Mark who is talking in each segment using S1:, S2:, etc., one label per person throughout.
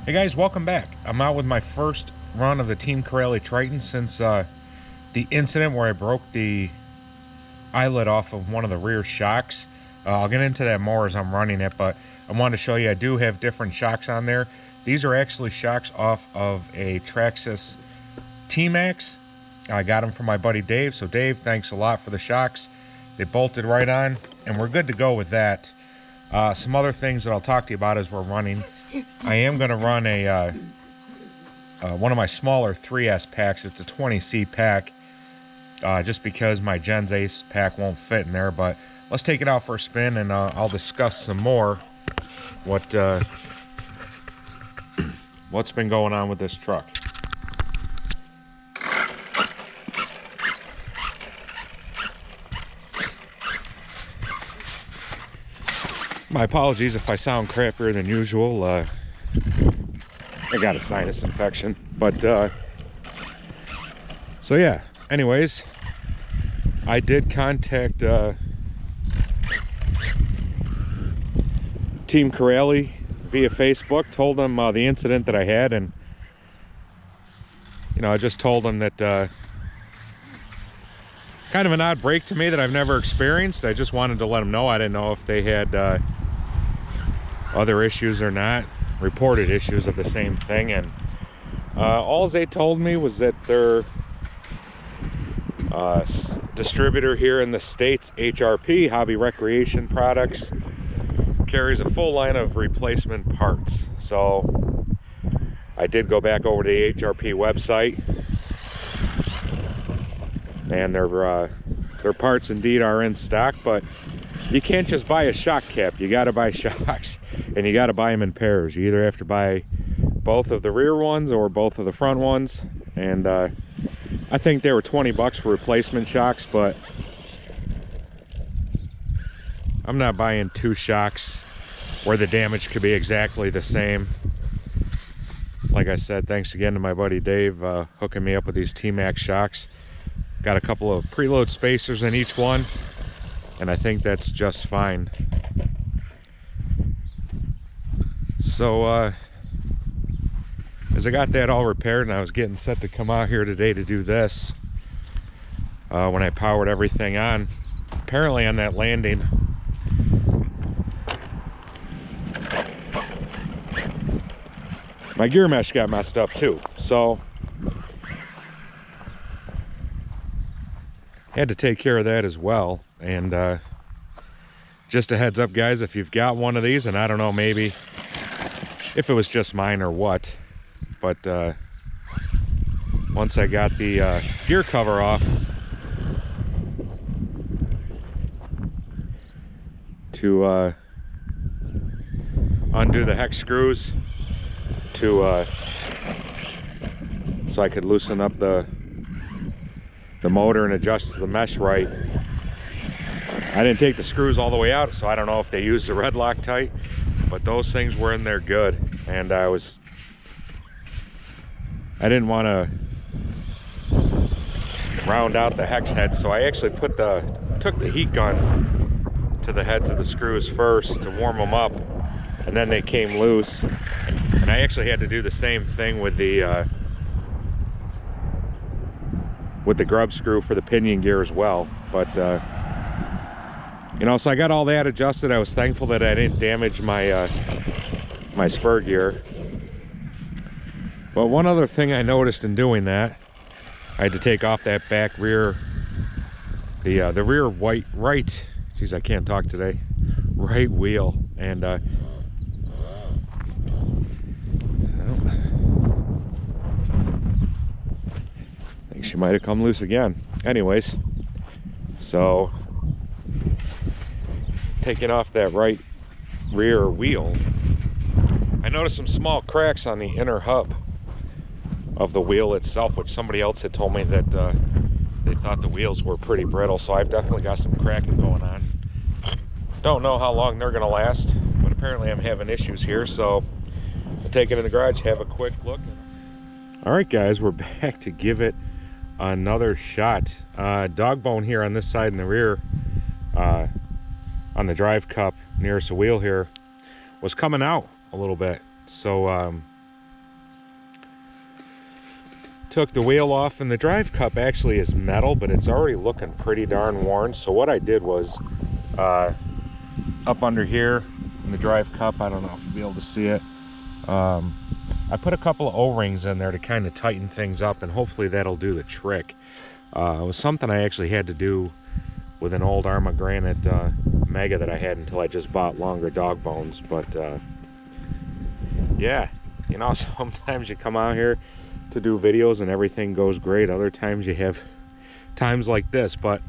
S1: Hey guys, welcome back. I'm out with my first run of the Team Corelli Triton since the incident where I broke the eyelet off of one of the rear shocks. I'll get into that more as I'm running it, but I wanted to show you I do have different shocks on there. These are actually shocks off of a Traxxas T-Max. I got them from my buddy Dave, so Dave, thanks a lot for the shocks. They bolted right on, and we're good to go with that. Some other things that I'll talk to you about as we're running. I am going to run a one of my smaller 3S packs. It's a 20C pack, just because my Gens Ace pack won't fit in there. But let's take it out for a spin, and I'll discuss some more what's been going on with this truck. My apologies if I sound crappier than usual. I got a sinus infection. But, so yeah. Anyways, I did contact Team Corelli via Facebook. Told them the incident that I had. And, you know, I just told them that kind of an odd break to me that I've never experienced. I just wanted to let them know. I didn't know if they had other issues or not, reported issues of the same thing. And all they told me was that their distributor here in the States, HRP, Hobby Recreation Products, carries a full line of replacement parts. So I did go back over to the HRP website, and their parts indeed are in stock, but you can't just buy a shock cap. You got to buy shocks, and you got to buy them in pairs. You either have to buy both of the rear ones or both of the front ones. And I think they were 20 bucks for replacement shocks, but I'm not buying two shocks where the damage could be exactly the same. Like I said, thanks again to my buddy Dave hooking me up with these T-Max shocks. Got a couple of preload spacers in each one, and I think that's just fine. So as I got that all repaired and I was getting set to come out here today to do this, when I powered everything on, apparently on that landing, my gear mesh got messed up too. So had to take care of that as well. And just a heads up, guys, if you've got one of these, and I don't know, maybe if it was just mine or what, but once I got the gear cover off to undo the hex screws to so I could loosen up the motor and adjust the mesh right. I didn't take the screws all the way out, so I don't know if they used the red Loctite, but those things were in there good. And I didn't want to round out the hex head, so I actually took the heat gun to the heads of the screws first to warm them up, and then they came loose. And I actually had to do the same thing with the grub screw for the pinion gear as well. But you know, so I got all that adjusted. I was thankful that I didn't damage my my spur gear. But one other thing I noticed in doing that, I had to take off that back rear, the rear right, geez, I can't talk today, right wheel. And I think she might have come loose again. Anyways, so taking off that right rear wheel, I noticed some small cracks on the inner hub of the wheel itself, which somebody else had told me that they thought the wheels were pretty brittle. So I've definitely got some cracking going on. Don't know how long they're gonna last, but apparently I'm having issues here, so I'll take it in the garage, have a quick look. All right, guys, we're back to give it another shot. Dog bone here on this side in the rear, on the drive cup nearest the wheel here, was coming out a little bit. So took the wheel off, and the drive cup actually is metal, but it's already looking pretty darn worn. So what I did was up under here in the drive cup, I don't know if you'll be able to see it, I put a couple of O-rings in there to kind of tighten things up, and hopefully that'll do the trick. It was something I actually had to do with an old Arma Granite Mega that I had until I just bought longer dog bones. But yeah, you know, sometimes you come out here to do videos and everything goes great. Other times you have times like this, but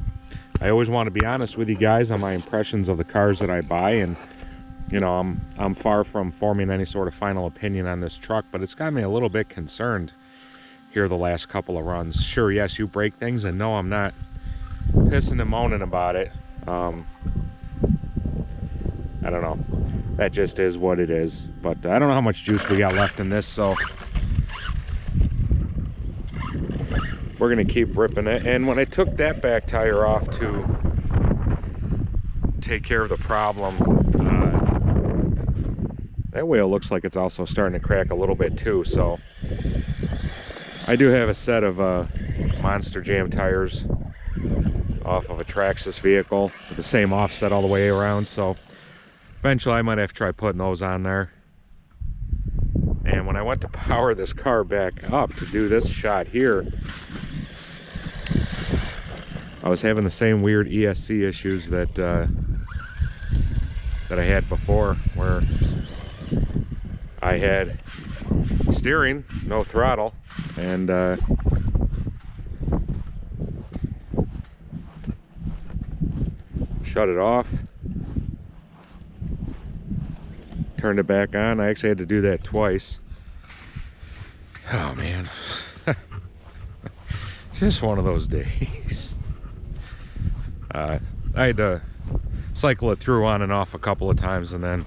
S1: I always want to be honest with you guys on my impressions of the cars that I buy. And you know, I'm far from forming any sort of final opinion on this truck, but it's got me a little bit concerned here the last couple of runs. Sure, yes, you break things, and no, I'm not pissing and moaning about it. I don't know, that just is what it is. But I don't know how much juice we got left in this, so we're gonna keep ripping it. And when I took that back tire off to take care of the problem, that wheel looks like it's also starting to crack a little bit too. So I do have a set of Monster Jam tires off of a Traxxas vehicle with the same offset all the way around, so eventually I might have to try putting those on there. And when I went to power this car back up to do this shot here, I was having the same weird ESC issues that I had before, where I had steering, no throttle, and shut it off, turned it back on. I actually had to do that twice. Oh man, just one of those days. I had to cycle it through on and off a couple of times, and then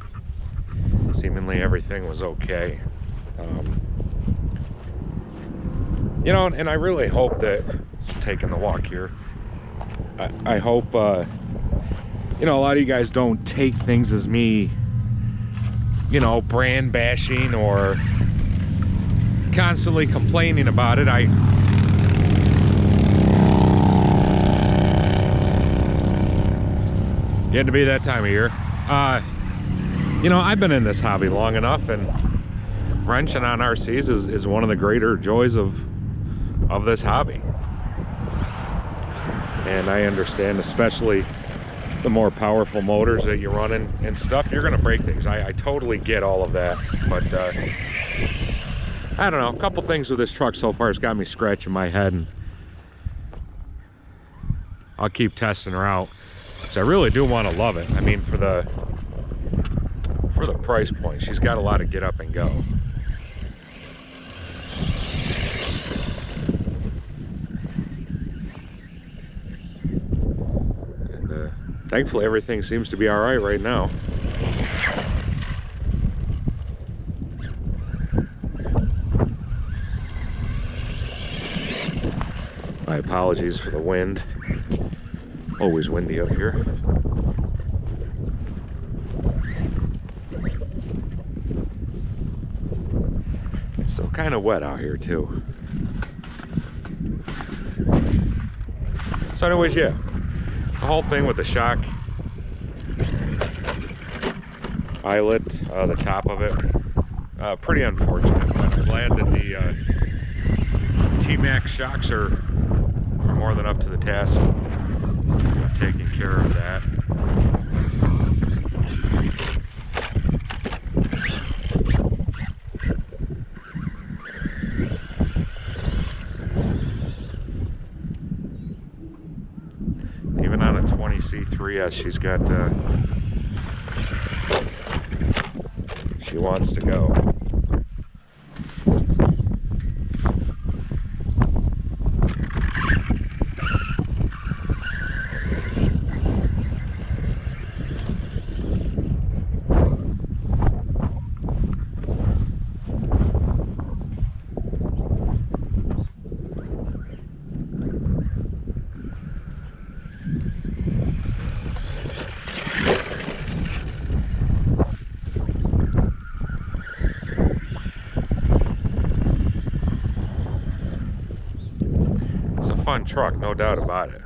S1: seemingly everything was okay. You know, and I really hope that, so I'm taking the walk here, I hope you know, a lot of you guys don't take things as me, you know, brand bashing or constantly complaining about it. Getting to be that time of year. You know, I've been in this hobby long enough, and wrenching on RCs is one of the greater joys of this hobby. And I understand, especially the more powerful motors that you're running and stuff, you're gonna break things. I totally get all of that, but I don't know, a couple things with this truck so far has got me scratching my head, and I'll keep testing her out, because I really do want to love it. I mean, for the price point, she's got a lot of get up and go. And thankfully everything seems to be all right now. My apologies for the wind. Always windy up here. It's still kind of wet out here too. So anyways, yeah, the whole thing with the shock eyelet, the top of it, pretty unfortunate. But I'm glad that the T-Max shocks are more than up to the task of taking care of that. Even on a 20C3S, she's got, she wants to go. truck, no doubt about it.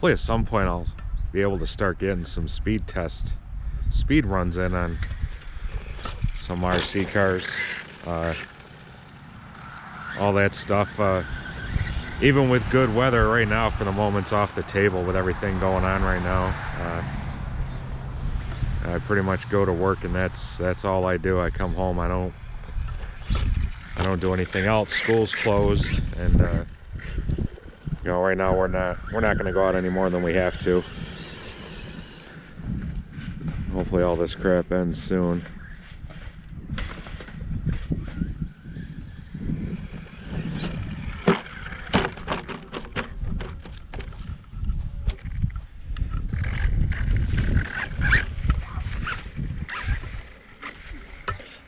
S1: Hopefully at some point I'll be able to start getting some speed runs in on some RC cars, all that stuff. Even with good weather right now, for the moment's off the table with everything going on right now. I pretty much go to work and that's all I do. I come home, I don't do anything else. School's closed, and you know, right now we're not going to go out any more than we have to. Hopefully all this crap ends soon.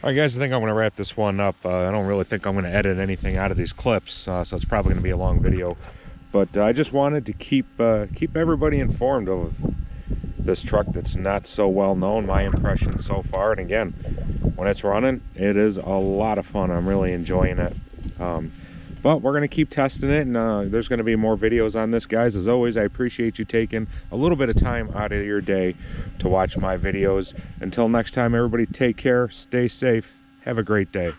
S1: Alright guys, I think I'm going to wrap this one up. I don't really think I'm going to edit anything out of these clips, so it's probably going to be a long video. But I just wanted to keep everybody informed of this truck that's not so well known, my impression so far. And again, when it's running, it is a lot of fun. I'm really enjoying it. But we're going to keep testing it, and there's going to be more videos on this, guys. As always, I appreciate you taking a little bit of time out of your day to watch my videos. Until next time, everybody, take care, stay safe, have a great day.